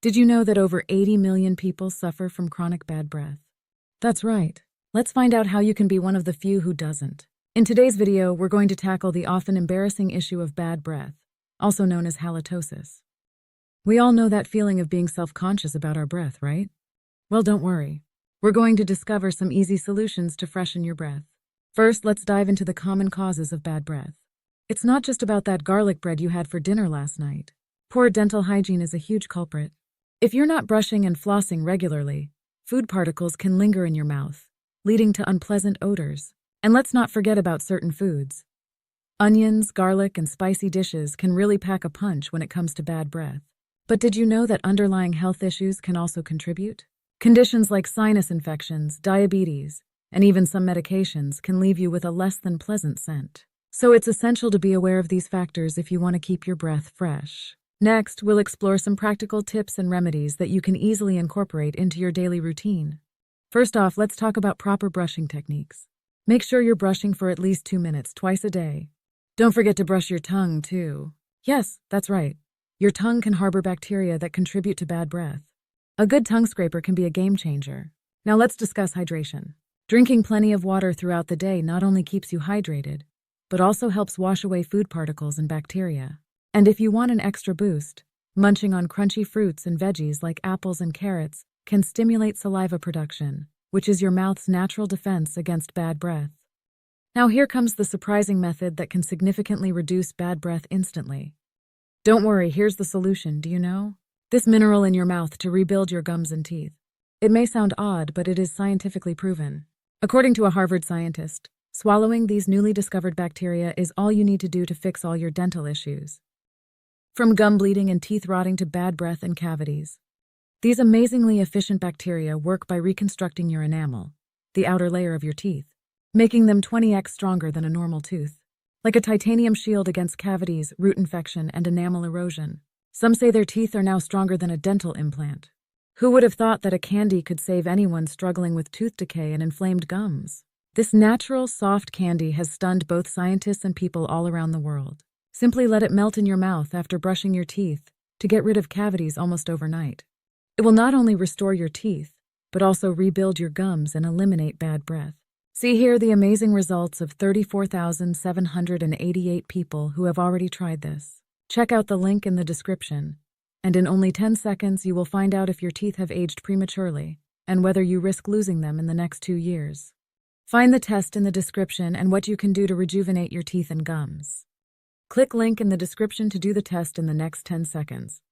Did you know that over 80 million people suffer from chronic bad breath? That's right. Let's find out how you can be one of the few who doesn't. In today's video, we're going to tackle the often embarrassing issue of bad breath, also known as halitosis. We all know that feeling of being self-conscious about our breath, right? Well, don't worry. We're going to discover some easy solutions to freshen your breath. First, let's dive into the common causes of bad breath. It's not just about that garlic bread you had for dinner last night. Poor dental hygiene is a huge culprit. If you're not brushing and flossing regularly, food particles can linger in your mouth, leading to unpleasant odors. And let's not forget about certain foods. Onions, garlic, and spicy dishes can really pack a punch when it comes to bad breath. But did you know that underlying health issues can also contribute? Conditions like sinus infections, diabetes, and even some medications can leave you with a less than pleasant scent. So it's essential to be aware of these factors if you want to keep your breath fresh. Next, we'll explore some practical tips and remedies that you can easily incorporate into your daily routine. First off, let's talk about proper brushing techniques. Make sure you're brushing for at least 2 minutes twice a day. Don't forget to brush your tongue, too. Yes, that's right. Your tongue can harbor bacteria that contribute to bad breath. A good tongue scraper can be a game changer. Now let's discuss hydration. Drinking plenty of water throughout the day not only keeps you hydrated, but also helps wash away food particles and bacteria. And if you want an extra boost, munching on crunchy fruits and veggies like apples and carrots can stimulate saliva production, which is your mouth's natural defense against bad breath. Now here comes the surprising method that can significantly reduce bad breath instantly. Don't worry, here's the solution, do you know? This mineral in your mouth to rebuild your gums and teeth. It may sound odd, but it is scientifically proven. According to a Harvard scientist, swallowing these newly discovered bacteria is all you need to do to fix all your dental issues. From gum bleeding and teeth rotting to bad breath and cavities. These amazingly efficient bacteria work by reconstructing your enamel, the outer layer of your teeth, making them 20x stronger than a normal tooth. Like a titanium shield against cavities, root infection, and enamel erosion. Some say their teeth are now stronger than a dental implant. Who would have thought that a candy could save anyone struggling with tooth decay and inflamed gums? This natural, soft candy has stunned both scientists and people all around the world. Simply let it melt in your mouth after brushing your teeth to get rid of cavities almost overnight. It will not only restore your teeth, but also rebuild your gums and eliminate bad breath. See here the amazing results of 34,788 people who have already tried this. Check out the link in the description, and in only 10 seconds you will find out if your teeth have aged prematurely and whether you risk losing them in the next 2 years. Find the test in the description and what you can do to rejuvenate your teeth and gums. Click link in the description to do the test in the next 10 seconds.